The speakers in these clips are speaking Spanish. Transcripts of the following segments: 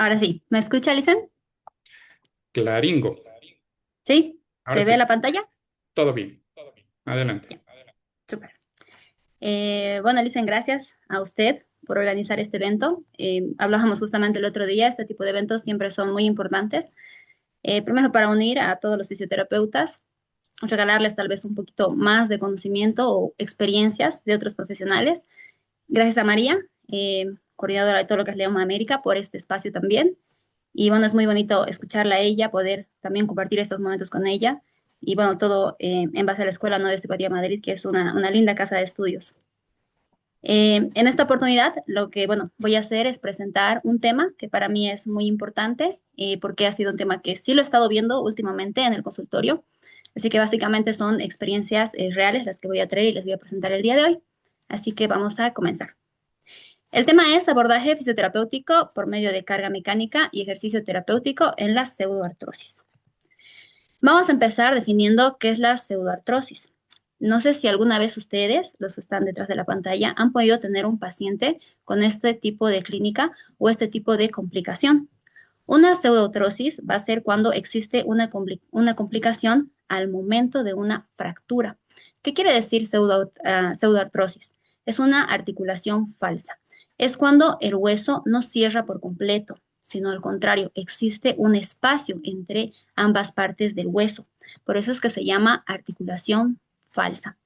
Ahora sí, ¿me escucha, Alison? Claringo. ¿Sí? Ahora ¿Se ve sí, la pantalla? todo bien. Ya, Adelante. súper. Bueno, Alison, gracias a usted por organizar este evento. Hablábamos justamente el otro día, este tipo de eventos siempre son muy importantes. Primero, para unir a todos los fisioterapeutas, regalarles tal vez un poquito más de conocimiento o experiencias de otros profesionales. Gracias a María, coordinadora de todo lo que es León América, por este espacio también. Y bueno, es muy bonito escucharla a ella, poder también compartir estos momentos con ella. Y bueno, todo en base a la Escuela No de Osteopatía Madrid, que es una linda casa de estudios. En esta oportunidad, lo que, bueno, voy a hacer es presentar un tema que para mí es muy importante, porque ha sido un tema que sí lo he estado viendo últimamente en el consultorio. Así que básicamente son experiencias reales las que voy a traer y les voy a presentar el día de hoy. Así que vamos a comenzar. El tema es abordaje fisioterapéutico por medio de carga mecánica y ejercicio terapéutico en la pseudoartrosis. Vamos a empezar definiendo qué es la pseudoartrosis. No sé si alguna vez ustedes, los que están detrás de la pantalla, han podido tener un paciente con este tipo de clínica o este tipo de complicación. Una pseudoartrosis va a ser cuando existe una complicación al momento de una fractura. ¿Qué quiere decir pseudoartrosis? Es una articulación falsa. Es cuando el hueso no cierra por completo, sino al contrario, existe un espacio entre ambas partes del hueso. Por eso es que se llama articulación falsa.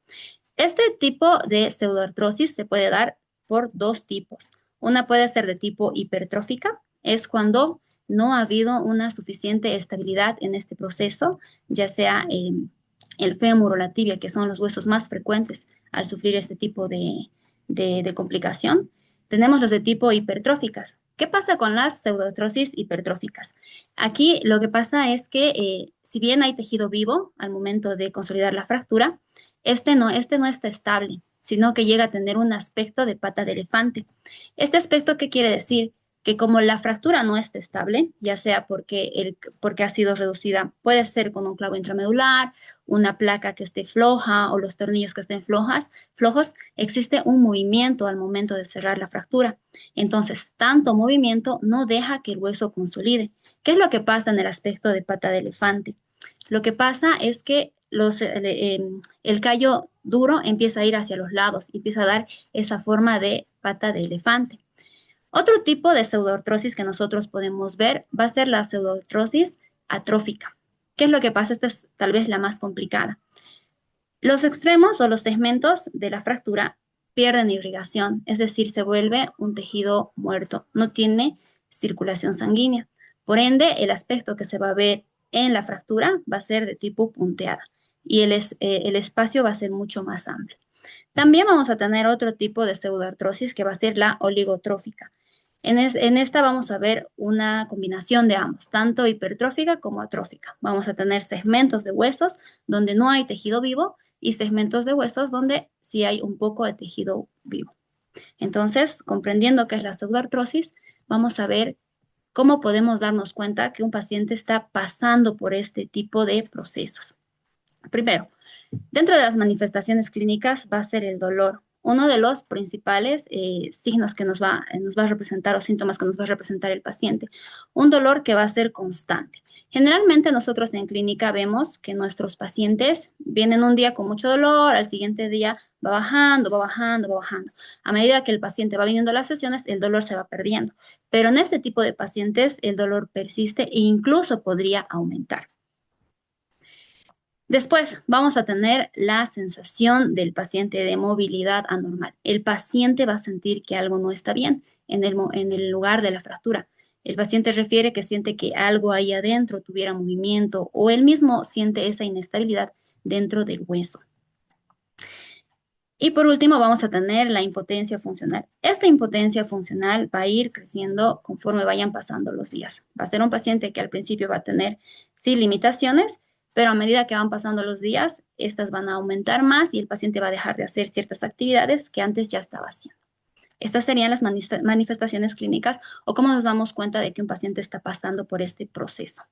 Este tipo de pseudoartrosis se puede dar por dos tipos. Una puede ser de tipo hipertrófica, es cuando no ha habido una suficiente estabilidad en este proceso, ya sea el fémur o la tibia, que son los huesos más frecuentes al sufrir este tipo de complicación. Tenemos los de tipo hipertróficas. ¿Qué pasa con las pseudoartrosis hipertróficas? Aquí lo que pasa es que si bien hay tejido vivo al momento de consolidar la fractura, este no está estable, sino que llega a tener un aspecto de pata de elefante. ¿Este aspecto qué quiere decir? Que como la fractura no está estable, ya sea porque ha sido reducida, puede ser con un clavo intramedular, una placa que esté floja o los tornillos que estén flojos, existe un movimiento al momento de cerrar la fractura. Entonces, tanto movimiento no deja que el hueso consolide. ¿Qué es lo que pasa en el aspecto de pata de elefante? Lo que pasa es que el callo duro empieza a ir hacia los lados, empieza a dar esa forma de pata de elefante. Otro tipo de pseudoartrosis que nosotros podemos ver va a ser la pseudoartrosis atrófica. ¿Qué es lo que pasa? Esta es tal vez la más complicada. Los extremos o los segmentos de la fractura pierden irrigación, es decir, se vuelve un tejido muerto, no tiene circulación sanguínea. Por ende, el aspecto que se va a ver en la fractura va a ser de tipo punteada y el espacio va a ser mucho más amplio. También vamos a tener otro tipo de pseudoartrosis que va a ser la oligotrófica. En esta vamos a ver una combinación de ambos, tanto hipertrófica como atrófica. Vamos a tener segmentos de huesos donde no hay tejido vivo y segmentos de huesos donde sí hay un poco de tejido vivo. Entonces, comprendiendo qué es la pseudoartrosis, vamos a ver cómo podemos darnos cuenta que un paciente está pasando por este tipo de procesos. Primero, dentro de las manifestaciones clínicas va a ser el dolor. Uno de los principales signos que nos va a representar o síntomas que nos va a representar el paciente. Un dolor que va a ser constante. Generalmente nosotros en clínica vemos que nuestros pacientes vienen un día con mucho dolor, al siguiente día va bajando, va bajando, va bajando. A medida que el paciente va viniendo a las sesiones, el dolor se va perdiendo. Pero en este tipo de pacientes el dolor persiste e incluso podría aumentar. Después vamos a tener la sensación del paciente de movilidad anormal. El paciente va a sentir que algo no está bien en el lugar de la fractura. El paciente refiere que siente que algo ahí adentro tuviera movimiento o él mismo siente esa inestabilidad dentro del hueso. Y por último, vamos a tener la impotencia funcional. Esta impotencia funcional va a ir creciendo conforme vayan pasando los días. Va a ser un paciente que al principio va a tener sí limitaciones, pero a medida que van pasando los días, estas van a aumentar más y el paciente va a dejar de hacer ciertas actividades que antes ya estaba haciendo. Estas serían las manifestaciones clínicas o cómo nos damos cuenta de que un paciente está pasando por este proceso.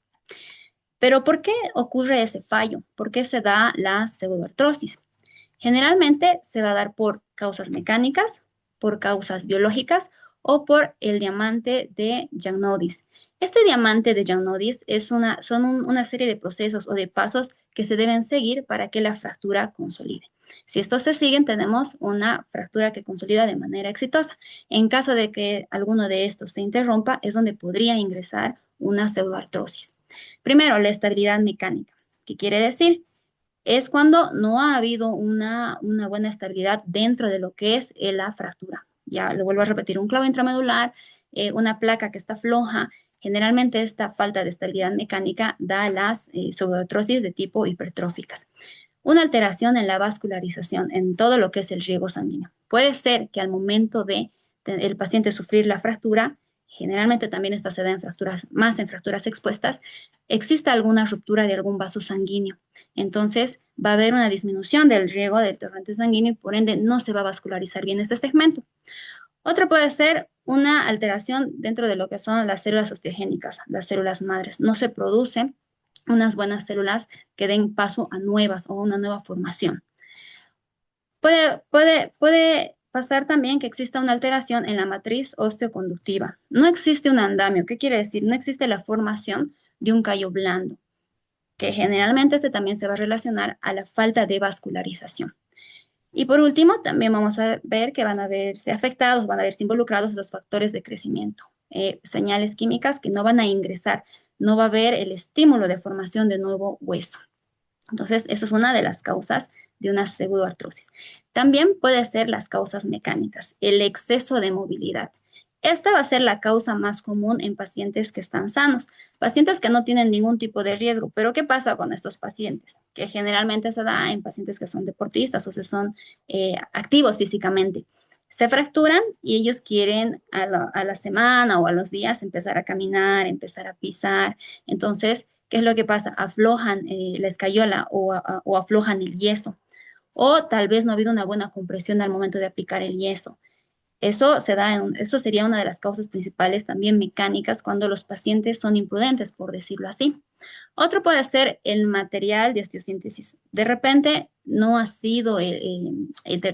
Pero ¿por qué ocurre ese fallo? ¿Por qué se da la pseudoartrosis? Generalmente se va a dar por causas mecánicas, por causas biológicas o por el diamante de Jan-Nodis. Este diamante de Jan-Nodis son una serie de procesos o de pasos que se deben seguir para que la fractura consolide. Si estos se siguen, tenemos una fractura que consolida de manera exitosa. En caso de que alguno de estos se interrumpa, es donde podría ingresar una pseudoartrosis. Primero, la estabilidad mecánica. ¿Qué quiere decir? Es cuando no ha habido una buena estabilidad dentro de lo que es la fractura. Ya lo vuelvo a repetir, un clavo intramedular, una placa que está floja. Generalmente esta falta de estabilidad mecánica da las pseudoartrosis de tipo hipertróficas. Una alteración en la vascularización, en todo lo que es el riego sanguíneo. Puede ser que al momento de el paciente sufrir la fractura, generalmente también esta se da en fracturas, más en fracturas expuestas, exista alguna ruptura de algún vaso sanguíneo. Entonces, va a haber una disminución del riego del torrente sanguíneo y por ende no se va a vascularizar bien este segmento. Otro puede ser una alteración dentro de lo que son las células osteogénicas, las células madres. No se producen unas buenas células que den paso a nuevas o una nueva formación. Puede pasar también que exista una alteración en la matriz osteoconductiva. No existe un andamio. ¿Qué quiere decir? No existe la formación de un callo blando, que generalmente este también se va a relacionar a la falta de vascularización. Y por último, también vamos a ver que van a verse afectados, van a verse involucrados los factores de crecimiento, señales químicas que no van a ingresar, no va a haber el estímulo de formación de nuevo hueso. Entonces, eso es una de las causas de una pseudoartrosis. También puede ser las causas mecánicas, el exceso de movilidad. Esta va a ser la causa más común en pacientes que están sanos, pacientes que no tienen ningún tipo de riesgo. Pero ¿qué pasa con estos pacientes? Que generalmente se da en pacientes que son deportistas o se son activos físicamente. Se fracturan y ellos quieren a la semana o a los días empezar a caminar, empezar a pisar. Entonces, ¿qué es lo que pasa? Aflojan la escayola o aflojan el yeso. O tal vez no ha habido una buena compresión al momento de aplicar el yeso. Eso sería una de las causas principales también mecánicas cuando los pacientes son imprudentes, por decirlo así. Otro puede ser el material de osteosíntesis. De repente no ha sido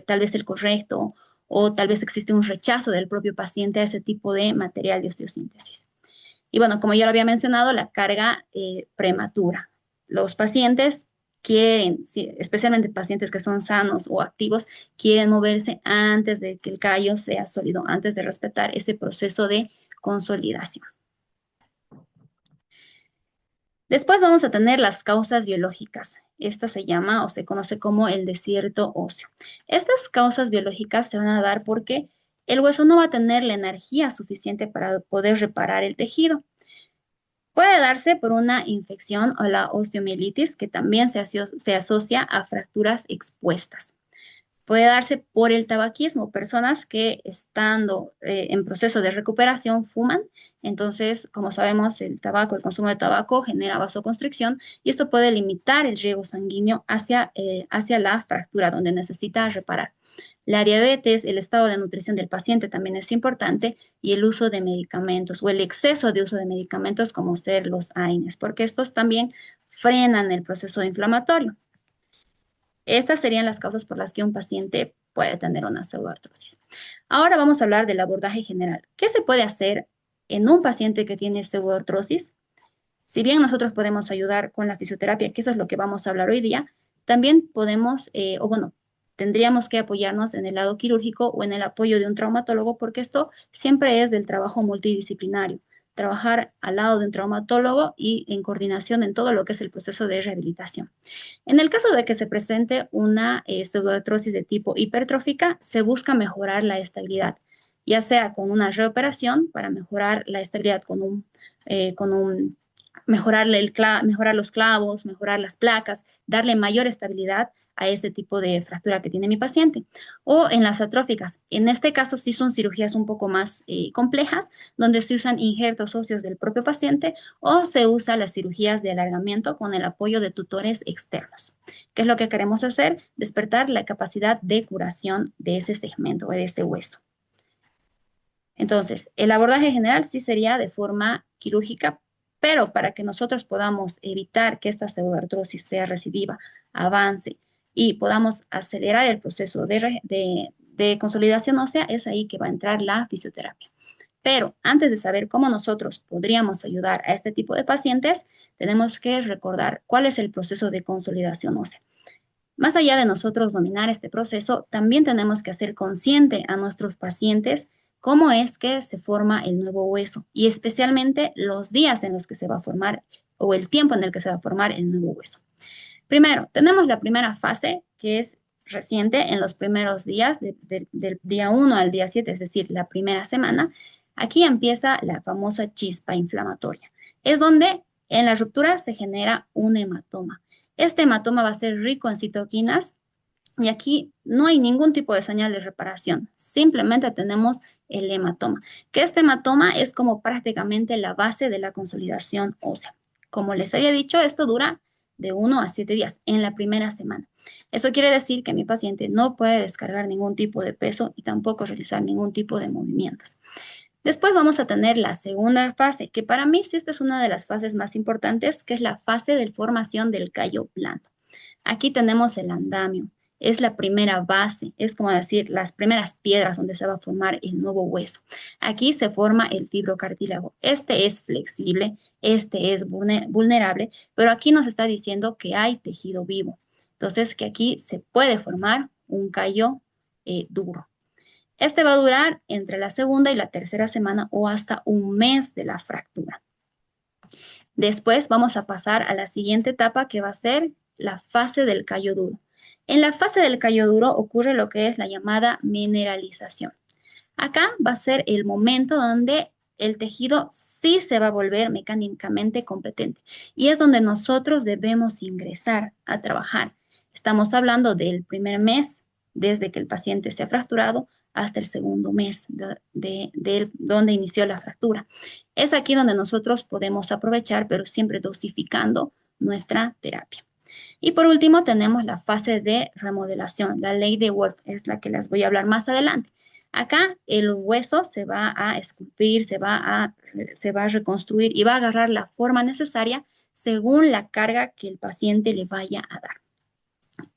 tal vez el correcto o tal vez existe un rechazo del propio paciente a ese tipo de material de osteosíntesis. Y bueno, como ya lo había mencionado, la carga prematura. Los pacientes quieren, especialmente pacientes que son sanos o activos, quieren moverse antes de que el callo sea sólido, antes de respetar ese proceso de consolidación. Después vamos a tener las causas biológicas. Esta se llama o se conoce como el desierto óseo. Estas causas biológicas se van a dar porque el hueso no va a tener la energía suficiente para poder reparar el tejido. Puede darse por una infección o la osteomielitis, que también se asocia a fracturas expuestas. Puede darse por el tabaquismo, personas que estando en proceso de recuperación fuman. Entonces, como sabemos, el tabaco, el consumo de tabaco genera vasoconstricción y esto puede limitar el riego sanguíneo hacia la fractura donde necesita reparar. La diabetes, el estado de nutrición del paciente también es importante y el uso de medicamentos o el exceso de uso de medicamentos como ser los AINES, porque estos también frenan el proceso inflamatorio. Estas serían las causas por las que un paciente puede tener una pseudoartrosis. Ahora vamos a hablar del abordaje general. ¿Qué se puede hacer en un paciente que tiene pseudoartrosis? Si bien nosotros podemos ayudar con la fisioterapia, que eso es lo que vamos a hablar hoy día, también podemos, tendríamos que apoyarnos en el lado quirúrgico o en el apoyo de un traumatólogo, porque esto siempre es del trabajo multidisciplinario, trabajar al lado de un traumatólogo y en coordinación en todo lo que es el proceso de rehabilitación. En el caso de que se presente una pseudoartrosis de tipo hipertrófica, se busca mejorar la estabilidad, ya sea con una reoperación para mejorar la estabilidad con un mejorar los clavos, mejorar las placas, darle mayor estabilidad a ese tipo de fractura que tiene mi paciente. O en las atróficas, en este caso sí son cirugías un poco más complejas, donde se usan injertos óseos del propio paciente o se usa las cirugías de alargamiento con el apoyo de tutores externos. ¿Qué es lo que queremos hacer? Despertar la capacidad de curación de ese segmento o de ese hueso. Entonces, el abordaje general sí sería de forma quirúrgica, pero para que nosotros podamos evitar que esta pseudoartrosis sea recidiva, avance y podamos acelerar el proceso de consolidación ósea, es ahí que va a entrar la fisioterapia. Pero antes de saber cómo nosotros podríamos ayudar a este tipo de pacientes, tenemos que recordar cuál es el proceso de consolidación ósea. Más allá de nosotros dominar este proceso, también tenemos que hacer consciente a nuestros pacientes cómo es que se forma el nuevo hueso y especialmente los días en los que se va a formar o el tiempo en el que se va a formar el nuevo hueso. Primero, tenemos la primera fase que es reciente en los primeros días, del día 1 al día 7, es decir, la primera semana. Aquí empieza la famosa chispa inflamatoria. Es donde en la ruptura se genera un hematoma. Este hematoma va a ser rico en citoquinas y aquí no hay ningún tipo de señal de reparación. Simplemente tenemos el hematoma, que este hematoma es como prácticamente la base de la consolidación ósea. Como les había dicho, esto dura de 1 a 7 días en la primera semana. Eso quiere decir que mi paciente no puede descargar ningún tipo de peso y tampoco realizar ningún tipo de movimientos. Después vamos a tener la segunda fase, que para mí sí esta es una de las fases más importantes, que es la fase de formación del callo blando. Aquí tenemos el andamio, es la primera base, es como decir, las primeras piedras donde se va a formar el nuevo hueso. Aquí se forma el fibrocartílago. Este es flexible, este es vulnerable, pero aquí nos está diciendo que hay tejido vivo. Entonces, que aquí se puede formar un callo duro. Este va a durar entre la segunda y la tercera semana o hasta un mes de la fractura. Después vamos a pasar a la siguiente etapa que va a ser la fase del callo duro. En la fase del callo duro ocurre lo que es la llamada mineralización. Acá va a ser el momento donde el tejido sí se va a volver mecánicamente competente y es donde nosotros debemos ingresar a trabajar. Estamos hablando del primer mes desde que el paciente se ha fracturado hasta el segundo mes de donde inició la fractura. Es aquí donde nosotros podemos aprovechar, pero siempre dosificando nuestra terapia. Y por último, tenemos la fase de remodelación. La ley de Wolff es la que les voy a hablar más adelante. Acá el hueso se va a esculpir, se va a reconstruir y va a agarrar la forma necesaria según la carga que el paciente le vaya a dar.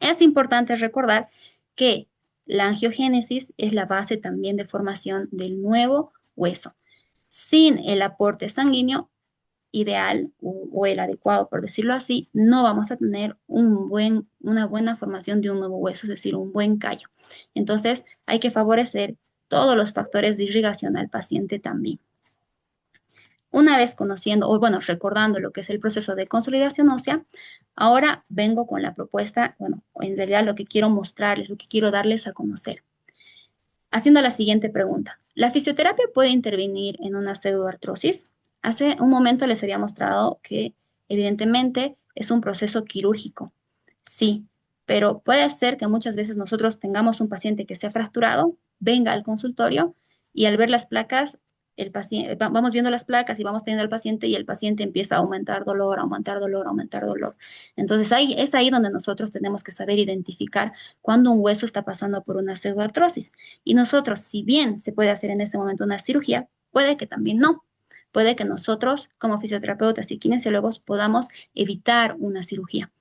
Es importante recordar que la angiogénesis es la base también de formación del nuevo hueso. Sin el aporte sanguíneo ideal o el adecuado, por decirlo así, no vamos a tener una buena formación de un nuevo hueso, es decir, un buen callo. Entonces, hay que favorecer todos los factores de irrigación al paciente también. Una vez conociendo, o bueno, recordando lo que es el proceso de consolidación ósea, ahora vengo con la propuesta, bueno, en realidad lo que quiero mostrarles, lo que quiero darles a conocer. Haciendo la siguiente pregunta. ¿La fisioterapia puede intervenir en una pseudoartrosis? Hace un momento les había mostrado que evidentemente es un proceso quirúrgico. Sí, pero puede ser que muchas veces nosotros tengamos un paciente que se ha fracturado, venga al consultorio y al ver las placas, el paciente, vamos viendo las placas y vamos teniendo al paciente y el paciente empieza a aumentar dolor, aumentar dolor, aumentar dolor. Entonces es ahí donde nosotros tenemos que saber identificar cuando un hueso está pasando por una pseudoartrosis. Y nosotros, si bien se puede hacer en ese momento una cirugía, puede que también no. Puede que nosotros, como fisioterapeutas y kinesiólogos, podamos evitar una cirugía.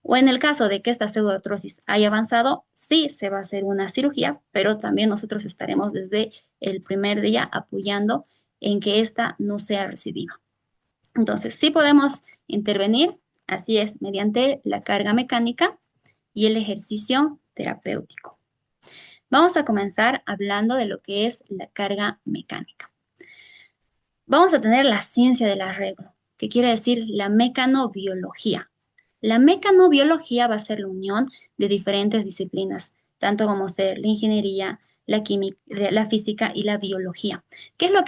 O en el caso de que esta pseudoartrosis haya avanzado, sí se va a hacer una cirugía, pero también nosotros estaremos desde el primer día apoyando en que esta no sea recidiva. Entonces, sí podemos intervenir, así es, mediante la carga mecánica y el ejercicio terapéutico. Vamos a comenzar hablando de lo que es la carga mecánica. Vamos a tener la ciencia del arreglo, que quiere decir la mecanobiología. La mecanobiología va a ser la unión de diferentes disciplinas, tanto como ser la ingeniería, la química, la física y la biología. ¿Qué es lo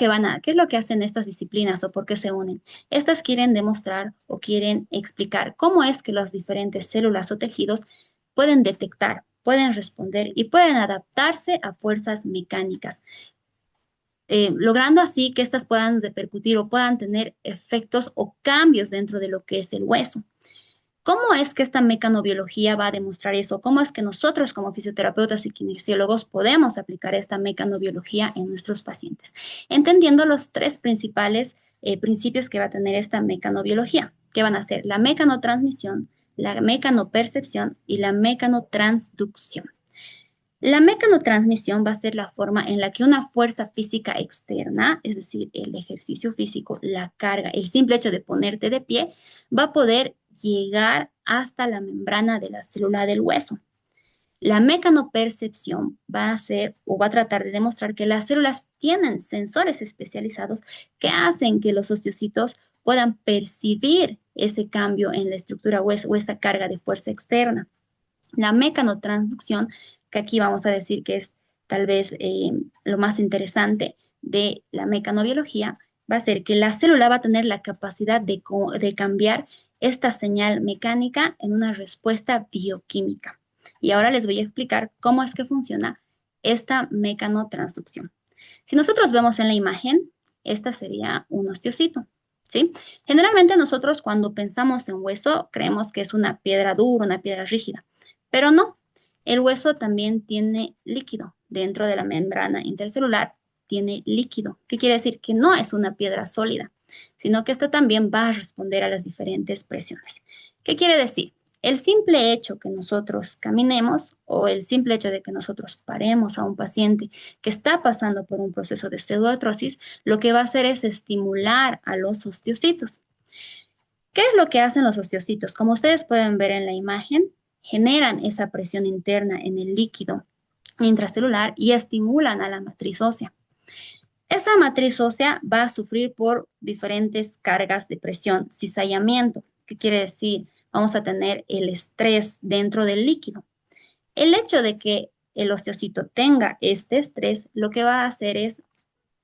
que hacen estas disciplinas o por qué se unen? Estas quieren demostrar o quieren explicar cómo es que las diferentes células o tejidos pueden detectar, pueden responder y pueden adaptarse a fuerzas mecánicas, logrando así que éstas puedan repercutir o puedan tener efectos o cambios dentro de lo que es el hueso. ¿Cómo es que esta mecanobiología va a demostrar eso? ¿Cómo es que nosotros como fisioterapeutas y kinesiólogos podemos aplicar esta mecanobiología en nuestros pacientes? Entendiendo los tres principales principios que va a tener esta mecanobiología, que van a ser la mecanotransmisión, la mecanopercepción y la mecanotransducción. La mecanotransmisión va a ser la forma en la que una fuerza física externa, es decir, el ejercicio físico, la carga, el simple hecho de ponerte de pie, va a poder llegar hasta la membrana de la célula del hueso. La mecanopercepción va a ser o va a tratar de demostrar que las células tienen sensores especializados que hacen que los osteocitos puedan percibir ese cambio en la estructura o esa carga de fuerza externa. La mecanotransducción, que aquí vamos a decir que es tal vez lo más interesante de la mecanobiología, va a ser que la célula va a tener la capacidad de cambiar esta señal mecánica en una respuesta bioquímica. Y ahora les voy a explicar cómo es que funciona esta mecanotransducción. Si nosotros vemos en la imagen, esta sería un osteocito, ¿sí? Generalmente nosotros cuando pensamos en hueso creemos que es una piedra dura, una piedra rígida, pero no. El hueso también tiene líquido dentro de la membrana intercelular, tiene líquido. ¿Qué quiere decir? Que no es una piedra sólida, sino que esta también va a responder a las diferentes presiones. ¿Qué quiere decir? El simple hecho que nosotros caminemos o el simple hecho de que nosotros paremos a un paciente que está pasando por un proceso de pseudoartrosis, lo que va a hacer es estimular a los osteocitos. ¿Qué es lo que hacen los osteocitos? Como ustedes pueden ver en la imagen, generan esa presión interna en el líquido intracelular y estimulan a la matriz ósea. Esa matriz ósea va a sufrir por diferentes cargas de presión, cizallamiento. ¿Qué quiere decir? Vamos a tener el estrés dentro del líquido. El hecho de que el osteocito tenga este estrés, lo que va a hacer es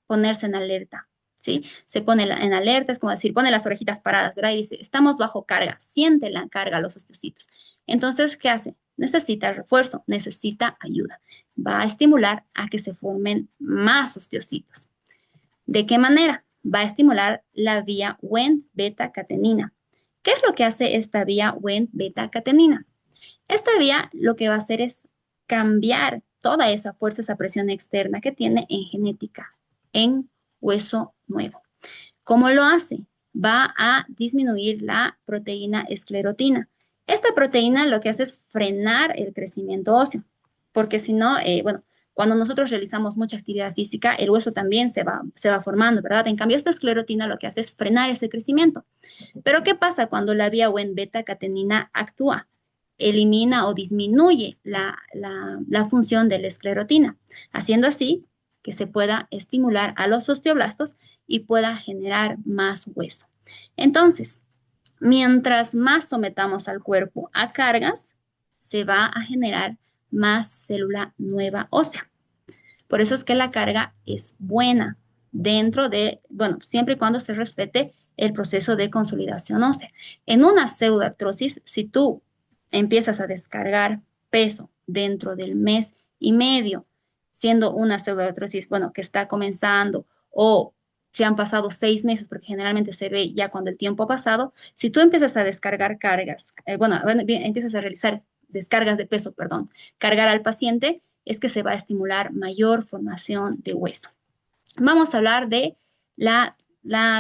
ponerse en alerta, ¿sí? Se pone en alerta, es como decir, pone las orejitas paradas, ¿verdad? Y dice, estamos bajo carga, siente la carga los osteocitos. Entonces, ¿qué hace? Necesita refuerzo, necesita ayuda. Va a estimular a que se formen más osteocitos. ¿De qué manera? Va a estimular la vía Wnt-beta-catenina. ¿Qué es lo que hace esta vía Wnt-beta-catenina? Esta vía lo que va a hacer es cambiar toda esa fuerza, esa presión externa que tiene en genética, en hueso nuevo. ¿Cómo lo hace? Va a disminuir la proteína esclerotina. Esta proteína lo que hace es frenar el crecimiento óseo, porque si no, bueno, cuando nosotros realizamos mucha actividad física, el hueso también se va formando, ¿verdad? En cambio, esta esclerotina lo que hace es frenar ese crecimiento. Pero ¿qué pasa cuando la vía Wnt-beta-catenina actúa? Elimina o disminuye la función de la esclerotina, haciendo así que se pueda estimular a los osteoblastos y pueda generar más hueso. Entonces, mientras más sometamos al cuerpo a cargas, se va a generar más célula nueva ósea. Por eso es que la carga es buena dentro de, bueno, siempre y cuando se respete el proceso de consolidación ósea. En una pseudoartrosis, si tú empiezas a descargar peso dentro del mes y medio, siendo una pseudoartrosis, bueno, que está comenzando o si han pasado 6 meses, porque generalmente se ve ya cuando el tiempo ha pasado, si tú empiezas a descargar cargas, empiezas a realizar descargas de peso, perdón, cargar al paciente, es que se va a estimular mayor formación de hueso. Vamos a hablar de la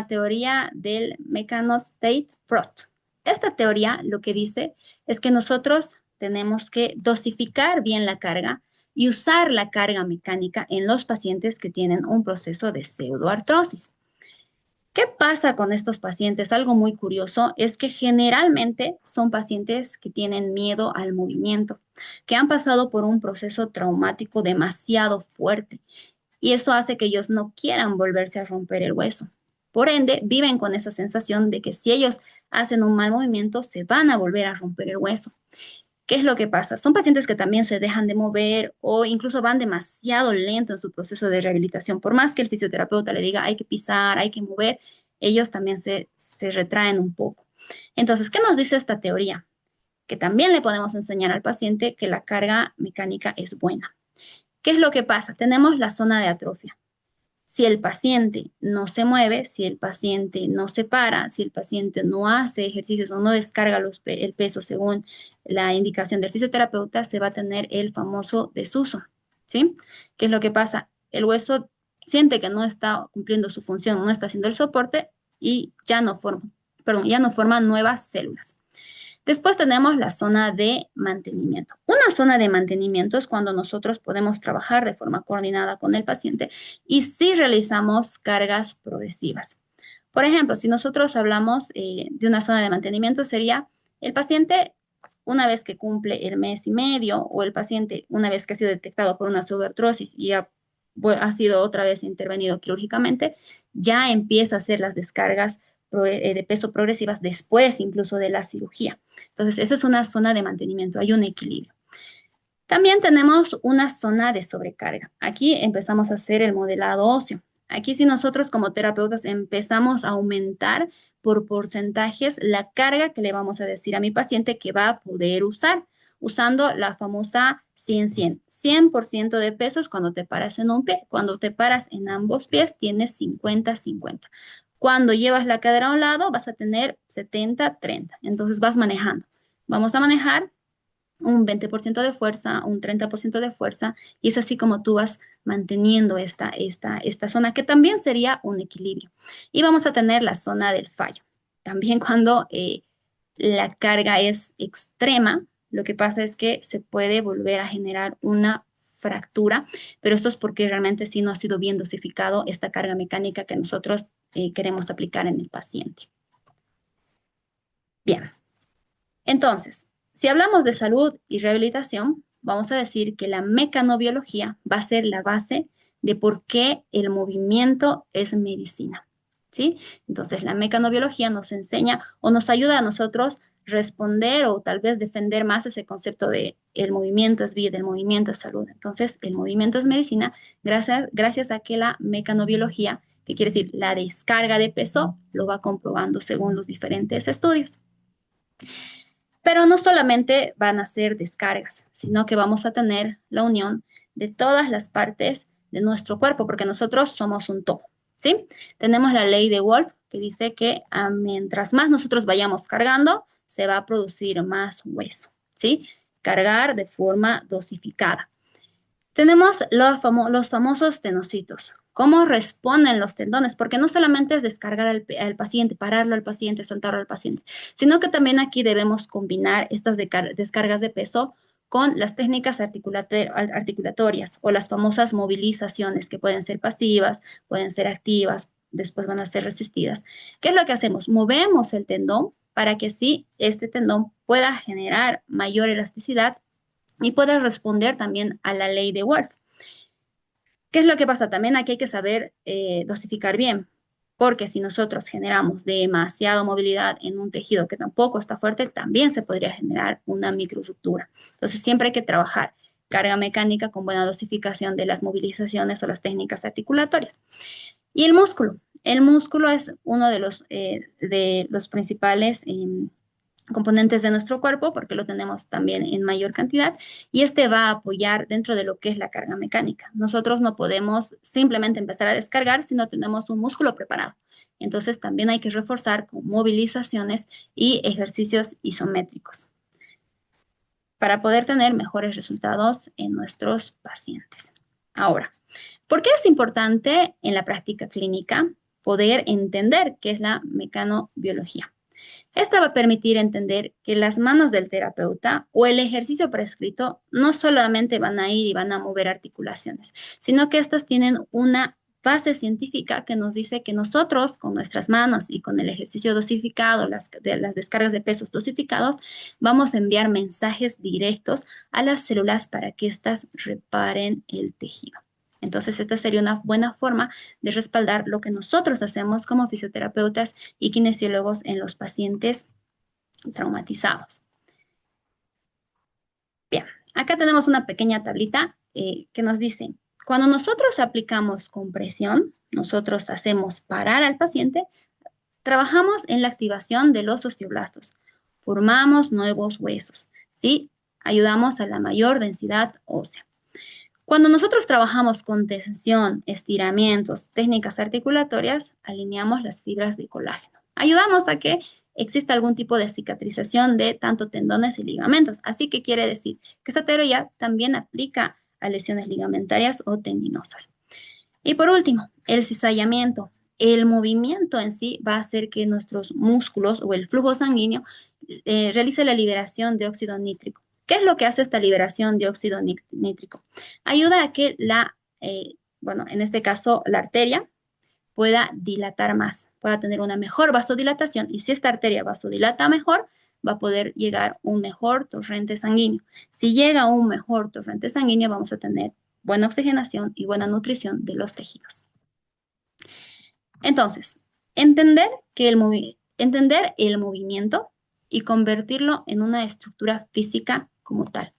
teoría del Mechanostate-Frost. Esta teoría lo que dice es que nosotros tenemos que dosificar bien la carga y usar la carga mecánica en los pacientes que tienen un proceso de pseudoartrosis. ¿Qué pasa con estos pacientes? Algo muy curioso es que generalmente son pacientes que tienen miedo al movimiento, que han pasado por un proceso traumático demasiado fuerte y eso hace que ellos no quieran volverse a romper el hueso. Por ende, viven con esa sensación de que si ellos hacen un mal movimiento, se van a volver a romper el hueso. ¿Qué es lo que pasa? Son pacientes que también se dejan de mover o incluso van demasiado lento en su proceso de rehabilitación. Por más que el fisioterapeuta le diga hay que pisar, hay que mover, ellos también se retraen un poco. Entonces, ¿qué nos dice esta teoría? Que también le podemos enseñar al paciente que la carga mecánica es buena. ¿Qué es lo que pasa? Tenemos la zona de atrofia. Si el paciente no se mueve, si el paciente no se para, si el paciente no hace ejercicios o no descarga el peso según la indicación del fisioterapeuta, se va a tener el famoso desuso, ¿sí? ¿Qué es lo que pasa? El hueso siente que no está cumpliendo su función, no está haciendo el soporte y ya no forma nuevas células. Después tenemos la zona de mantenimiento. Una zona de mantenimiento es cuando nosotros podemos trabajar de forma coordinada con el paciente y si realizamos cargas progresivas. Por ejemplo, si nosotros hablamos de una zona de mantenimiento, sería el paciente una vez que cumple el mes y medio o el paciente una vez que ha sido detectado por una pseudoartrosis y ha sido otra vez intervenido quirúrgicamente, ya empieza a hacer las descargas de peso progresivas después incluso de la cirugía. Entonces, esa es una zona de mantenimiento, hay un equilibrio. También tenemos una zona de sobrecarga. Aquí empezamos a hacer el modelado óseo. Aquí si nosotros como terapeutas empezamos a aumentar por porcentajes la carga que le vamos a decir a mi paciente que va a poder usar, usando la famosa 100-100. 100% de pesos cuando te paras en un pie, cuando te paras en ambos pies tienes 50-50. Cuando llevas la cadera a un lado vas a tener 70-30. Entonces vas manejando. Vamos a manejar un 20% de fuerza, un 30% de fuerza, y es así como tú vas manteniendo esta zona, que también sería un equilibrio. Y vamos a tener la zona del fallo. También cuando la carga es extrema, lo que pasa es que se puede volver a generar una fractura, pero esto es porque realmente sí no ha sido bien dosificado esta carga mecánica que nosotros queremos aplicar en el paciente. Bien. Entonces, si hablamos de salud y rehabilitación, vamos a decir que la mecanobiología va a ser la base de por qué el movimiento es medicina, ¿sí? Entonces, la mecanobiología nos enseña o nos ayuda a nosotros responder o tal vez defender más ese concepto de el movimiento es vida, el movimiento es salud. Entonces, el movimiento es medicina gracias a que la mecanobiología, que quiere decir la descarga de peso, lo va comprobando según los diferentes estudios. Pero no solamente van a ser descargas, sino que vamos a tener la unión de todas las partes de nuestro cuerpo, porque nosotros somos un todo, ¿sí? Tenemos la ley de Wolf que dice que mientras más nosotros vayamos cargando, se va a producir más hueso, ¿sí? Cargar de forma dosificada. Tenemos los famosos tenocitos. ¿Cómo responden los tendones? Porque no solamente es descargar al paciente, pararlo al paciente, sentarlo al paciente, sino que también aquí debemos combinar estas descargas de peso con las técnicas articulatorias o las famosas movilizaciones que pueden ser pasivas, pueden ser activas, después van a ser resistidas. ¿Qué es lo que hacemos? Movemos el tendón para que sí este tendón pueda generar mayor elasticidad y puedes responder también a la ley de Wolf. ¿Qué es lo que pasa? También aquí hay que saber dosificar bien, porque si nosotros generamos demasiada movilidad en un tejido que tampoco está fuerte, también se podría generar una microruptura. Entonces, siempre hay que trabajar carga mecánica con buena dosificación de las movilizaciones o las técnicas articulatorias. Y el músculo. El músculo es uno de los principales componentes de nuestro cuerpo, porque lo tenemos también en mayor cantidad, y este va a apoyar dentro de lo que es la carga mecánica. Nosotros no podemos simplemente empezar a descargar si no tenemos un músculo preparado. Entonces también hay que reforzar con movilizaciones y ejercicios isométricos para poder tener mejores resultados en nuestros pacientes. Ahora, ¿por qué es importante en la práctica clínica poder entender qué es la mecanobiología? Esta va a permitir entender que las manos del terapeuta o el ejercicio prescrito no solamente van a ir y van a mover articulaciones, sino que estas tienen una base científica que nos dice que nosotros con nuestras manos y con el ejercicio dosificado, las descargas de pesos dosificados, vamos a enviar mensajes directos a las células para que éstas reparen el tejido. Entonces, esta sería una buena forma de respaldar lo que nosotros hacemos como fisioterapeutas y kinesiólogos en los pacientes traumatizados. Bien, acá tenemos una pequeña tablita que nos dice, cuando nosotros aplicamos compresión, nosotros hacemos parar al paciente, trabajamos en la activación de los osteoblastos, formamos nuevos huesos, ¿sí? Ayudamos a la mayor densidad ósea. Cuando nosotros trabajamos con tensión, estiramientos, técnicas articulatorias, alineamos las fibras de colágeno. Ayudamos a que exista algún tipo de cicatrización de tanto tendones y ligamentos. Así que quiere decir que esta teoría también aplica a lesiones ligamentarias o tendinosas. Y por último, el cizallamiento. El movimiento en sí va a hacer que nuestros músculos o el flujo sanguíneo realice la liberación de óxido nítrico. ¿Qué es lo que hace esta liberación de óxido nítrico? Ayuda a que bueno, en este caso, la arteria pueda dilatar más, pueda tener una mejor vasodilatación. Y si esta arteria vasodilata mejor, va a poder llegar un mejor torrente sanguíneo. Si llega un mejor torrente sanguíneo, vamos a tener buena oxigenación y buena nutrición de los tejidos. Entonces, entender el movimiento y convertirlo en una estructura física como tal.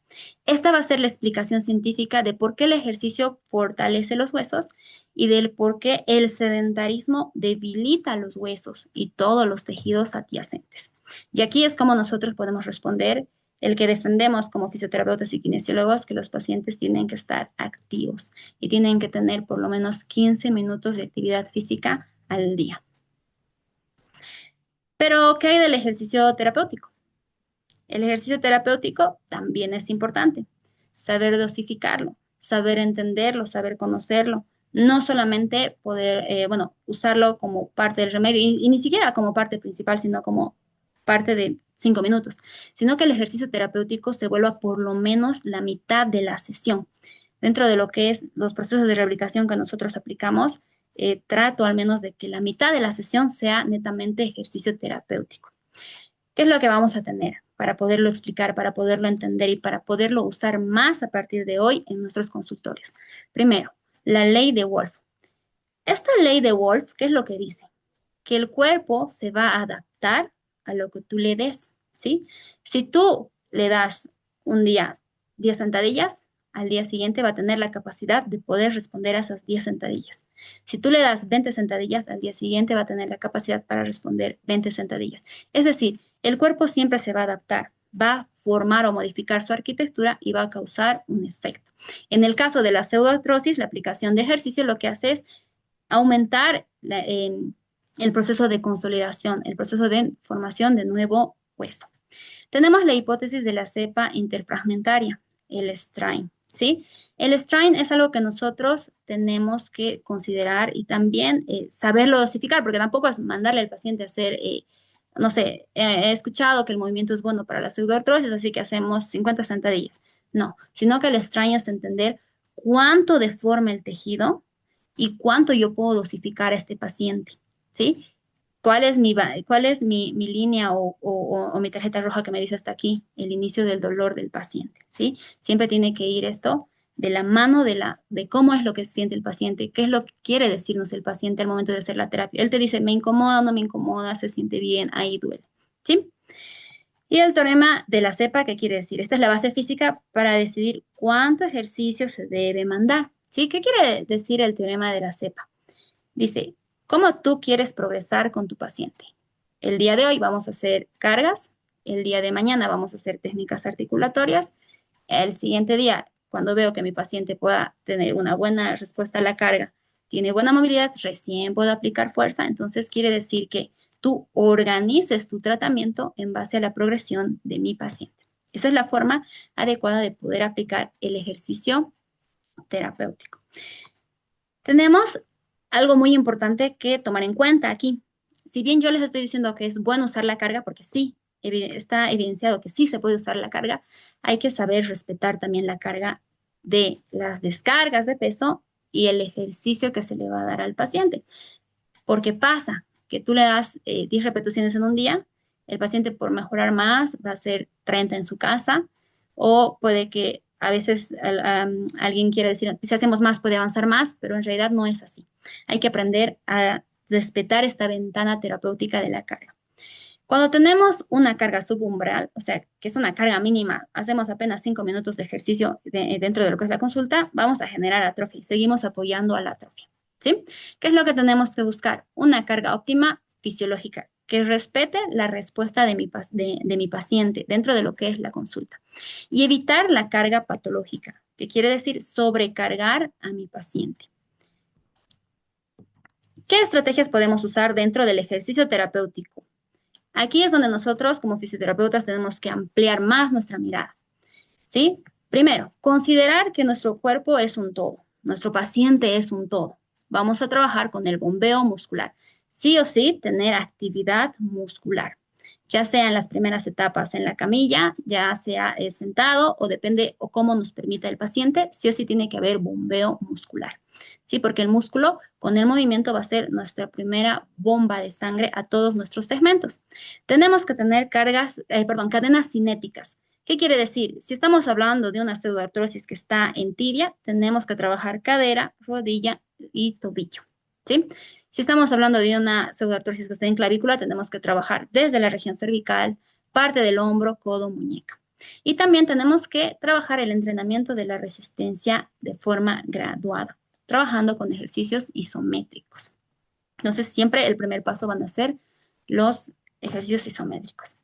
Esta va a ser la explicación científica de por qué el ejercicio fortalece los huesos y del por qué el sedentarismo debilita los huesos y todos los tejidos adyacentes. Y aquí es como nosotros podemos responder el que defendemos como fisioterapeutas y kinesiólogos, que los pacientes tienen que estar activos y tienen que tener por lo menos 15 minutos de actividad física al día. Pero, ¿qué hay del ejercicio terapéutico? El ejercicio terapéutico también es importante. Saber dosificarlo, saber entenderlo, saber conocerlo. No solamente poder, bueno, usarlo como parte del remedio y ni siquiera como parte principal, sino como parte de 5 minutos, sino que el ejercicio terapéutico se vuelva por lo menos la mitad de la sesión. Dentro de lo que es los procesos de rehabilitación que nosotros aplicamos, trato al menos de que la mitad de la sesión sea netamente ejercicio terapéutico. ¿Qué es lo que vamos a tener para poderlo explicar, para poderlo entender y para poderlo usar más a partir de hoy en nuestros consultorios? Primero, la ley de Wolf. Esta ley de Wolf, ¿qué es lo que dice? Que el cuerpo se va a adaptar a lo que tú le des, ¿sí? Si tú le das un día 10 sentadillas, al día siguiente va a tener la capacidad de poder responder a esas 10 sentadillas. Si tú le das 20 sentadillas, al día siguiente va a tener la capacidad para responder 20 sentadillas. Es decir, el cuerpo siempre se va a adaptar, va a formar o modificar su arquitectura y va a causar un efecto. En el caso de la pseudoartrosis, la aplicación de ejercicio lo que hace es aumentar el proceso de consolidación, el proceso de formación de nuevo hueso. Tenemos la hipótesis de la cepa interfragmentaria, el strain, ¿sí? El strain es algo que nosotros tenemos que considerar y también saberlo dosificar, porque tampoco es mandarle al paciente a hacer, no sé, he escuchado que el movimiento es bueno para la pseudoartrosis, así que hacemos 50 sentadillas. No, sino que el strain es entender cuánto deforma el tejido y cuánto yo puedo dosificar a este paciente, ¿sí? ¿Cuál es mi línea o mi tarjeta roja que me dice hasta aquí? El inicio del dolor del paciente, ¿sí? Siempre tiene que ir esto de la mano de cómo es lo que siente el paciente, qué es lo que quiere decirnos el paciente al momento de hacer la terapia. Él te dice, me incomoda, no me incomoda, se siente bien, ahí duele, ¿sí? Y el teorema de la cepa, ¿qué quiere decir? Esta es la base física para decidir cuánto ejercicio se debe mandar, ¿sí? ¿Qué quiere decir el teorema de la cepa? Dice, ¿cómo tú quieres progresar con tu paciente? El día de hoy vamos a hacer cargas, el día de mañana vamos a hacer técnicas articulatorias, el siguiente día, cuando veo que mi paciente pueda tener una buena respuesta a la carga, tiene buena movilidad, recién puedo aplicar fuerza, entonces quiere decir que tú organices tu tratamiento en base a la progresión de mi paciente. Esa es la forma adecuada de poder aplicar el ejercicio terapéutico. Tenemos algo muy importante que tomar en cuenta aquí. Si bien yo les estoy diciendo que es bueno usar la carga, porque sí, está evidenciado que sí se puede usar la carga, hay que saber respetar también la carga de las descargas de peso y el ejercicio que se le va a dar al paciente. Porque pasa que tú le das 10 repeticiones en un día, el paciente por mejorar más va a hacer 30 en su casa, o puede que a veces alguien quiere decir, si hacemos más puede avanzar más, pero en realidad no es así. Hay que aprender a respetar esta ventana terapéutica de la carga. Cuando tenemos una carga subumbral, o sea, que es una carga mínima, hacemos apenas 5 minutos de ejercicio dentro de lo que es la consulta, vamos a generar atrofia. Seguimos apoyando a la atrofia, ¿sí? ¿Qué es lo que tenemos que buscar? Una carga óptima fisiológica que respete la respuesta de mi paciente dentro de lo que es la consulta. Y evitar la carga patológica, que quiere decir sobrecargar a mi paciente. ¿Qué estrategias podemos usar dentro del ejercicio terapéutico? Aquí es donde nosotros como fisioterapeutas tenemos que ampliar más nuestra mirada, ¿sí? Primero, considerar que nuestro cuerpo es un todo, nuestro paciente es un todo. Vamos a trabajar con el bombeo muscular. Sí o sí, tener actividad muscular. ya sea en las primeras etapas en la camilla, ya sea sentado o depende o cómo nos permita el paciente, sí o sí tiene que haber bombeo muscular. Sí, porque el músculo con el movimiento va a ser nuestra primera bomba de sangre a todos nuestros segmentos. Tenemos que tener cadenas cinéticas. ¿Qué quiere decir? Si estamos hablando de una pseudoartrosis que está en tibia, tenemos que trabajar cadera, rodilla y tobillo. ¿Sí? Si estamos hablando de una pseudoartrosis que está en clavícula, tenemos que trabajar desde la región cervical, parte del hombro, codo, muñeca. Y también tenemos que trabajar el entrenamiento de la resistencia de forma graduada, trabajando con ejercicios isométricos. Entonces, siempre el primer paso van a ser los ejercicios isométricos.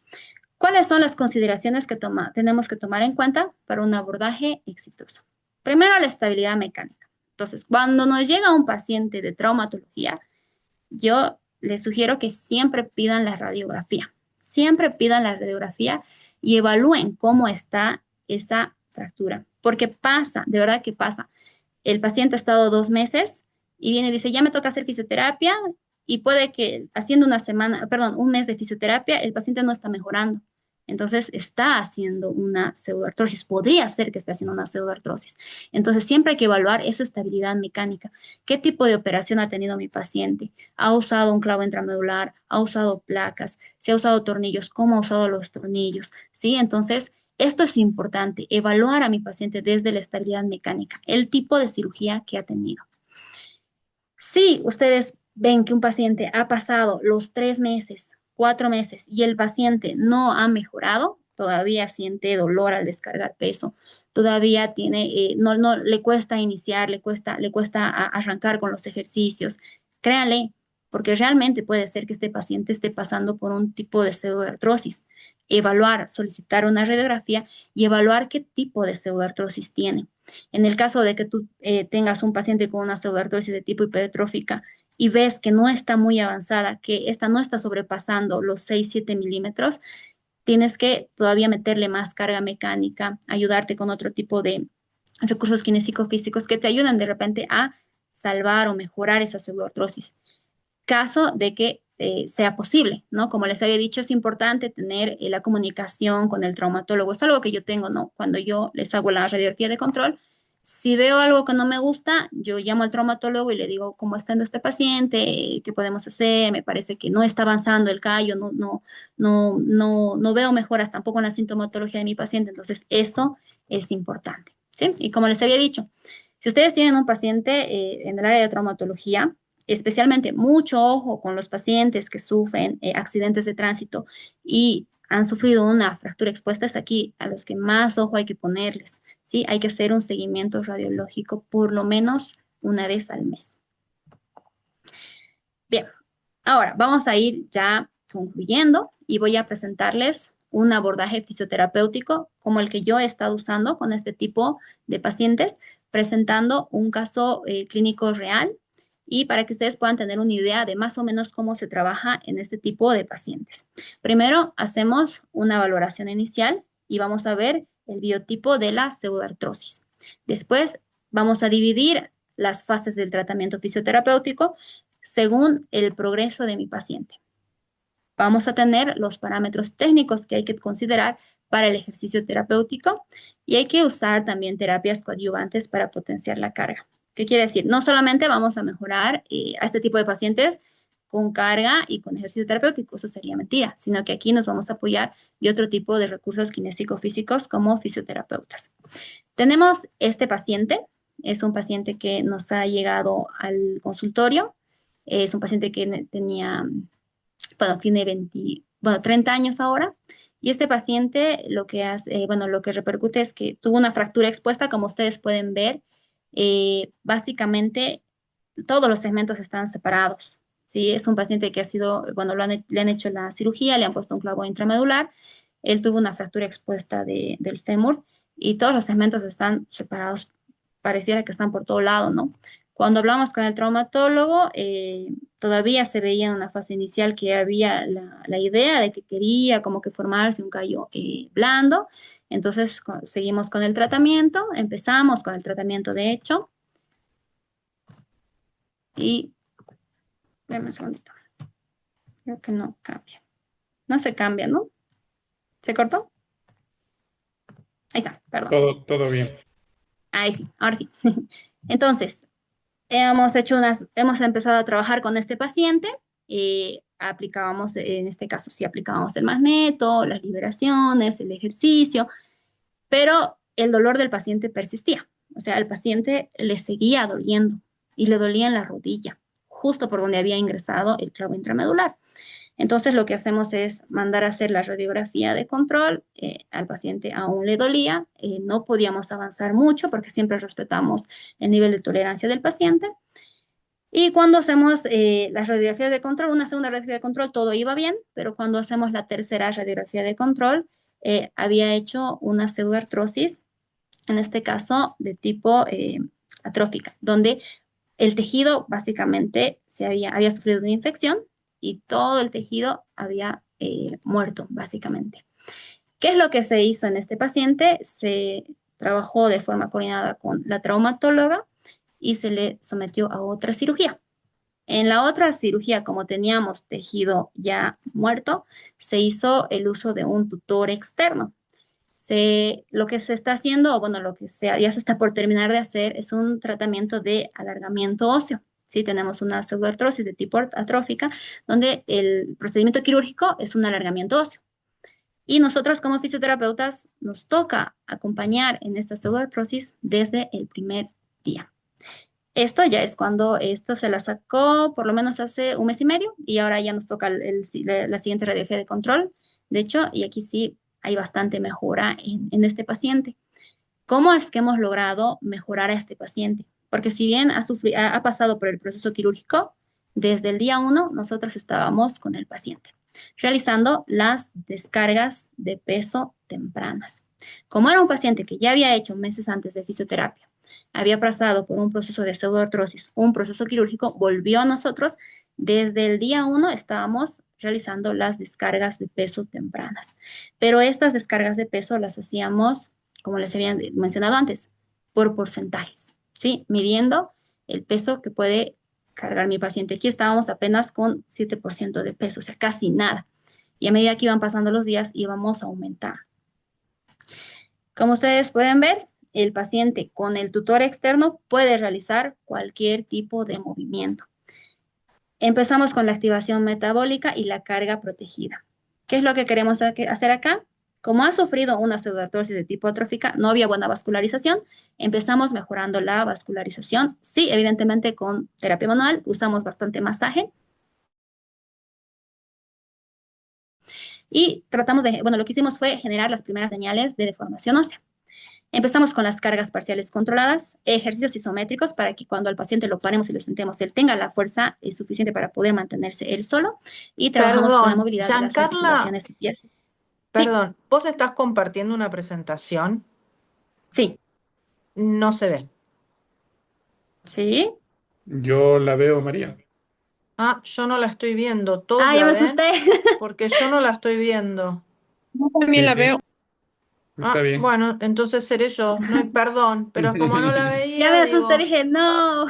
¿Cuáles son las consideraciones que tenemos que tomar en cuenta para un abordaje exitoso? Primero, la estabilidad mecánica. Entonces, cuando nos llega un paciente de traumatología, yo les sugiero que siempre pidan la radiografía. Siempre pidan la radiografía y evalúen cómo está esa fractura. Porque pasa, de verdad que pasa. El paciente ha estado 2 meses y viene y dice, ya me toca hacer fisioterapia y puede que haciendo un mes de fisioterapia, el paciente no está mejorando. Entonces está haciendo una pseudoartrosis, podría ser que esté haciendo una pseudoartrosis. Entonces siempre hay que evaluar esa estabilidad mecánica. ¿Qué tipo de operación ha tenido mi paciente? ¿Ha usado un clavo intramedular? ¿Ha usado placas? ¿Se ha usado tornillos? ¿Cómo ha usado los tornillos? ¿Sí? Entonces, esto es importante, evaluar a mi paciente desde la estabilidad mecánica, el tipo de cirugía que ha tenido. Si ustedes ven que un paciente ha pasado los 3 meses, 4 meses y el paciente no ha mejorado, todavía siente dolor al descargar peso, todavía no le cuesta iniciar, le cuesta arrancar con los ejercicios, créanle, porque realmente puede ser que este paciente esté pasando por un tipo de pseudoartrosis. Evaluar, solicitar una radiografía y evaluar qué tipo de pseudoartrosis tiene. En el caso de que tú tengas un paciente con una pseudoartrosis de tipo hipertrófica y ves que no está muy avanzada, que esta no está sobrepasando los 6-7 milímetros, tienes que todavía meterle más carga mecánica, ayudarte con otro tipo de recursos kinésicos-físicos que te ayudan de repente a salvar o mejorar esa pseudoartrosis caso de que sea posible, ¿no? Como les había dicho, es importante tener la comunicación con el traumatólogo. Es algo que yo tengo, ¿no? Cuando yo les hago la radiografía de control, si veo algo que no me gusta, yo llamo al traumatólogo y le digo cómo está este paciente, qué podemos hacer, me parece que no está avanzando el callo, no veo mejoras tampoco en la sintomatología de mi paciente, entonces eso es importante, ¿sí? Y como les había dicho, si ustedes tienen un paciente en el área de traumatología, especialmente mucho ojo con los pacientes que sufren accidentes de tránsito y han sufrido una fractura expuesta, es aquí a los que más ojo hay que ponerles, ¿sí? Hay que hacer un seguimiento radiológico por lo menos una vez al mes. Bien, ahora vamos a ir ya concluyendo y voy a presentarles un abordaje fisioterapéutico como el que yo he estado usando con este tipo de pacientes, presentando un caso clínico real y para que ustedes puedan tener una idea de más o menos cómo se trabaja en este tipo de pacientes. Primero, hacemos una valoración inicial y vamos a ver el biotipo de la pseudoartrosis. Después, vamos a dividir las fases del tratamiento fisioterapéutico según el progreso de mi paciente. Vamos a tener los parámetros técnicos que hay que considerar para el ejercicio terapéutico y hay que usar también terapias coadyuvantes para potenciar la carga. ¿Qué quiere decir? No solamente vamos a mejorar a este tipo de pacientes con carga y con ejercicio terapéutico, eso sería mentira, sino que aquí nos vamos a apoyar de otro tipo de recursos kinésico-físicos como fisioterapeutas. Tenemos este paciente, es un paciente que nos ha llegado al consultorio, es un paciente que tiene 30 años ahora, y este paciente lo que hace, lo que repercute es que tuvo una fractura expuesta, como ustedes pueden ver, básicamente todos los segmentos están separados, ¿sí? Es un paciente que ha sido, le han hecho la cirugía, le han puesto un clavo intramedular, él tuvo una fractura expuesta del fémur y todos los segmentos están separados, pareciera que están por todo lado, ¿no? Cuando hablamos con el traumatólogo, todavía se veía en una fase inicial que había la idea de que quería como que formarse un callo blando. Entonces, seguimos con el tratamiento, empezamos con el tratamiento de hecho y, denme un segundito, creo que no cambia. No se cambia, ¿no? ¿Se cortó? Ahí está, perdón. Todo bien. Ahí sí, ahora sí. Entonces, hemos empezado a trabajar con este paciente. Aplicábamos, en este caso sí aplicábamos el magneto, las liberaciones, el ejercicio, pero el dolor del paciente persistía. O sea, al paciente le seguía doliendo y le dolía en la rodilla, justo por donde había ingresado el clavo intramedular. Entonces, lo que hacemos es mandar a hacer la radiografía de control. Al paciente aún le dolía, no podíamos avanzar mucho porque siempre respetamos el nivel de tolerancia del paciente. Y cuando hacemos las radiografías de control, una segunda radiografía de control, todo iba bien, pero cuando hacemos la tercera radiografía de control, había hecho una pseudoartrosis, en este caso de tipo atrófica, donde el tejido básicamente había sufrido una infección y todo el tejido había muerto, básicamente. ¿Qué es lo que se hizo en este paciente? Se trabajó de forma coordinada con la traumatóloga y se le sometió a otra cirugía. En la otra cirugía, como teníamos tejido ya muerto, se hizo el uso de un tutor externo. Lo que se está haciendo, o bueno, ya se está por terminar de hacer, es un tratamiento de alargamiento óseo. Sí, tenemos una pseudoartrosis de tipo atrófica, donde el procedimiento quirúrgico es un alargamiento óseo. Y nosotros como fisioterapeutas nos toca acompañar en esta pseudoartrosis desde el primer día. Esto ya es cuando esto se la sacó por lo menos hace un mes y medio y ahora ya nos toca la siguiente radiografía de control. De hecho, y aquí sí hay bastante mejora en este paciente. ¿Cómo es que hemos logrado mejorar a este paciente? Porque si bien ha pasado por el proceso quirúrgico, desde el día uno nosotros estábamos con el paciente, realizando las descargas de peso tempranas. Como era un paciente que ya había hecho meses antes de fisioterapia, había pasado por un proceso de pseudoartrosis, un proceso quirúrgico, volvió a nosotros, desde el día uno estábamos realizando las descargas de peso tempranas. Pero estas descargas de peso las hacíamos, como les había mencionado antes, por porcentajes, ¿sí? Midiendo el peso que puede cargar mi paciente. Aquí estábamos apenas con 7% de peso, o sea, casi nada. Y a medida que iban pasando los días, íbamos a aumentar. Como ustedes pueden ver, el paciente con el tutor externo puede realizar cualquier tipo de movimiento. Empezamos con la activación metabólica y la carga protegida. ¿Qué es lo que queremos hacer acá? Como ha sufrido una pseudoartrosis de tipo atrófica, no había buena vascularización, empezamos mejorando la vascularización. Sí, evidentemente con terapia manual usamos bastante masaje y lo que hicimos fue generar las primeras señales de deformación ósea. Empezamos con las cargas parciales controladas, ejercicios isométricos para que cuando al paciente lo paremos y lo sentemos, él tenga la fuerza suficiente para poder mantenerse él solo y trabajamos con la Perdón, movilidad de las Giancarla, articulaciones y pies. Sí, perdón, vos estás compartiendo una presentación, sí, no se ve. sí. Yo la veo, María. Ah, yo no la estoy viendo. ¿Todos Ah, ya la me ven? asusté. Porque yo no la estoy viendo. Yo también Sí, la sí, veo. está Ah, bien. bueno, entonces seré yo. No hay perdón, pero como no la Ya veía, me asusté, digo, dije, no.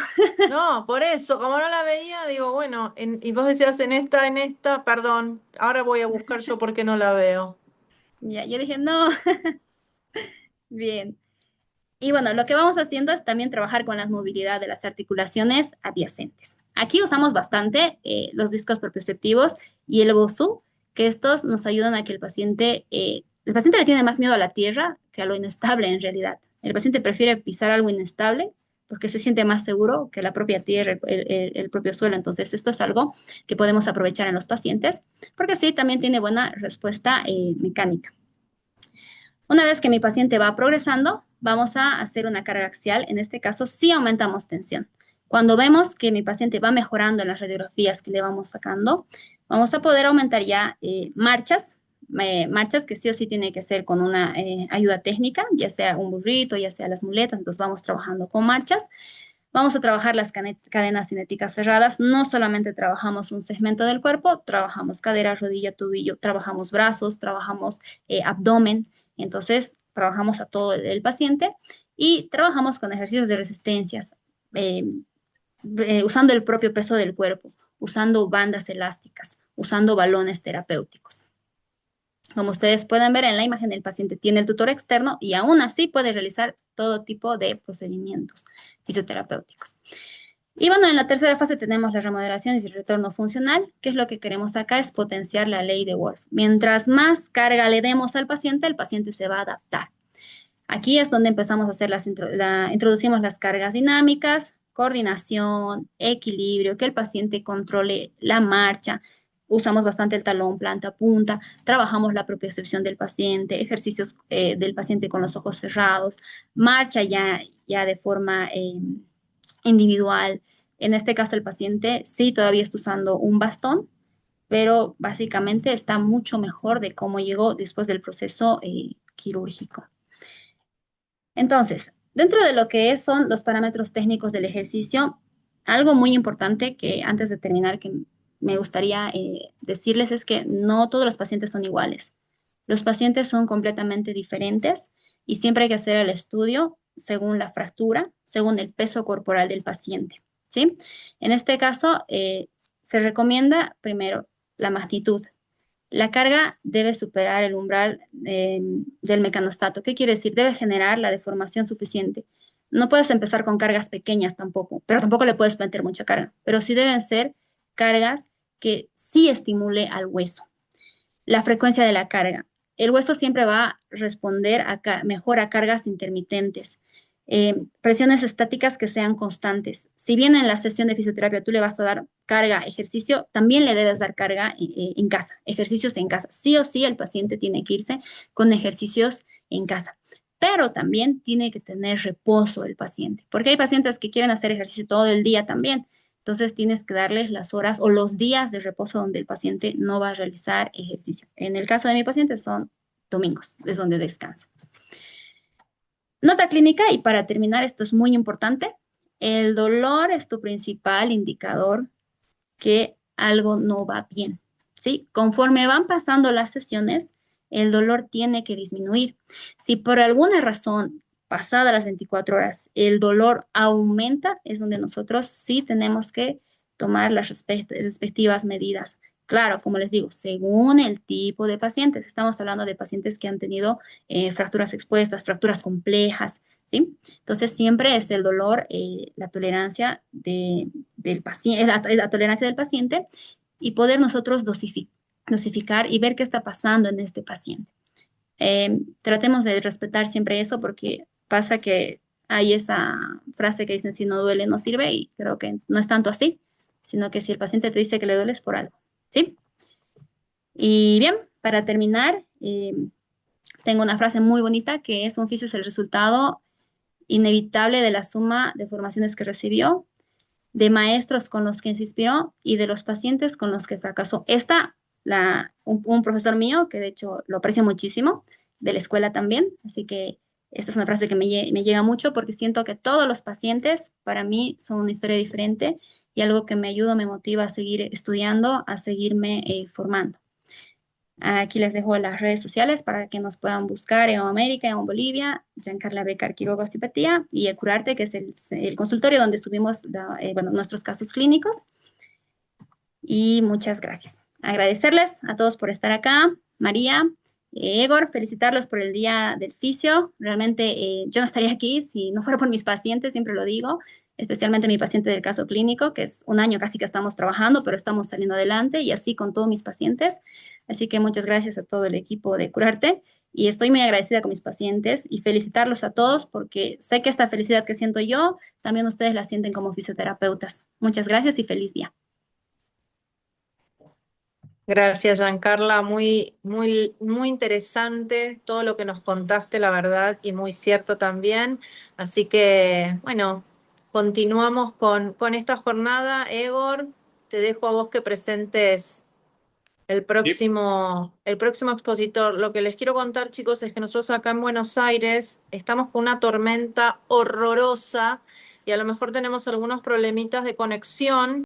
no, por eso, como no la veía, digo, bueno, y vos decías en esta, perdón, ahora voy a buscar yo porque no la veo. Ya, yo dije, no. Bien. Y bueno, lo que vamos haciendo es también trabajar con la movilidad de las articulaciones adyacentes. Aquí usamos bastante los discos propioceptivos y el BOSU, que estos nos ayudan a que el paciente le tiene más miedo a la tierra que a lo inestable en realidad. El paciente prefiere pisar algo inestable porque se siente más seguro que la propia tierra, el propio suelo. Entonces, esto es algo que podemos aprovechar en los pacientes porque sí, también tiene buena respuesta mecánica. Una vez que mi paciente va progresando, vamos a hacer una carga axial. En este caso, sí aumentamos tensión. Cuando vemos que mi paciente va mejorando en las radiografías que le vamos sacando, vamos a poder aumentar ya marchas que sí o sí tiene que ser con una ayuda técnica, ya sea un burrito, ya sea las muletas, entonces vamos trabajando con marchas. Vamos a trabajar las cadenas cinéticas cerradas. No solamente trabajamos un segmento del cuerpo, trabajamos cadera, rodilla, tobillo, trabajamos brazos, trabajamos abdomen. Entonces, trabajamos a todo el paciente y trabajamos con ejercicios de resistencias, eh, usando el propio peso del cuerpo, usando bandas elásticas, usando balones terapéuticos. Como ustedes pueden ver en la imagen, el paciente tiene el tutor externo y aún así puede realizar todo tipo de procedimientos fisioterapéuticos. Y bueno, en la tercera fase tenemos la remodelación y el retorno funcional, que es lo que queremos acá, es potenciar la ley de Wolf. Mientras más carga le demos al paciente, el paciente se va a adaptar. Aquí es donde empezamos a hacer introducimos las cargas dinámicas, coordinación, equilibrio, que el paciente controle la marcha. Usamos bastante el talón, planta, punta. Trabajamos la propiocepción del paciente, ejercicios del paciente con los ojos cerrados, marcha ya de forma individual. En este caso, el paciente sí todavía está usando un bastón, pero básicamente está mucho mejor de cómo llegó después del proceso quirúrgico. Entonces, dentro de lo que son los parámetros técnicos del ejercicio, algo muy importante que antes de terminar que me gustaría decirles es que no todos los pacientes son iguales. Los pacientes son completamente diferentes y siempre hay que hacer el estudio según la fractura, según el peso corporal del paciente, ¿sí? En este caso, se recomienda primero la magnitud. La carga debe superar el umbral del mecanostato. ¿Qué quiere decir? Debe generar la deformación suficiente. No puedes empezar con cargas pequeñas tampoco, pero tampoco le puedes meter mucha carga. Pero sí deben ser cargas que sí estimule al hueso. La frecuencia de la carga. El hueso siempre va a responder mejor a cargas intermitentes. Presiones estáticas que sean constantes. Si bien en la sesión de fisioterapia tú le vas a dar carga, ejercicio, también le debes dar carga en casa, ejercicios en casa. Sí o sí el paciente tiene que irse con ejercicios en casa, pero también tiene que tener reposo el paciente, porque hay pacientes que quieren hacer ejercicio todo el día también. Entonces tienes que darles las horas o los días de reposo donde el paciente no va a realizar ejercicio. En el caso de mi paciente son domingos, es donde descansa. Nota clínica, y para terminar, esto es muy importante. El dolor es tu principal indicador que algo no va bien, ¿sí? Conforme van pasando las sesiones, el dolor tiene que disminuir. Si por alguna razón, pasada las 24 horas, el dolor aumenta, es donde nosotros sí tenemos que tomar las respectivas medidas. Claro, como les digo, según el tipo de pacientes, estamos hablando de pacientes que han tenido fracturas expuestas, fracturas complejas, ¿sí? Entonces, siempre es el dolor, la tolerancia del paciente, la tolerancia del paciente y poder nosotros dosificar y ver qué está pasando en este paciente. Tratemos de respetar siempre eso porque pasa que hay esa frase que dicen si no duele no sirve y creo que no es tanto así, sino que si el paciente te dice que le duele es por algo, ¿sí? Y bien, para terminar, tengo una frase muy bonita que es: un fisio es el resultado inevitable de la suma de formaciones que recibió, de maestros con los que se inspiró y de los pacientes con los que fracasó. Un profesor mío, que de hecho lo aprecio muchísimo, de la escuela también, así que esta es una frase que me llega mucho porque siento que todos los pacientes para mí son una historia diferente y algo que me ayuda, me motiva a seguir estudiando, a seguirme formando. Aquí les dejo las redes sociales para que nos puedan buscar en América, en Bolivia, Giancarla Becar Quiroga Osteopatía y Curarte, que es el consultorio donde subimos nuestros casos clínicos. Y muchas gracias. Agradecerles a todos por estar acá. María, Egor, felicitarlos por el Día del Fisio. Realmente yo no estaría aquí si no fuera por mis pacientes, siempre lo digo, especialmente mi paciente del caso clínico, que es un año casi que estamos trabajando, pero estamos saliendo adelante y así con todos mis pacientes. Así que muchas gracias a todo el equipo de Curarte y estoy muy agradecida con mis pacientes y felicitarlos a todos porque sé que esta felicidad que siento yo, también ustedes la sienten como fisioterapeutas. Muchas gracias y feliz día. Gracias, Giancarla. Muy, muy, muy interesante todo lo que nos contaste, la verdad, y muy cierto también. Así que, bueno, continuamos con esta jornada. Egor, te dejo a vos que presentes Sí, el próximo expositor. Lo que les quiero contar, chicos, es que nosotros acá en Buenos Aires estamos con una tormenta horrorosa y a lo mejor tenemos algunos problemitas de conexión.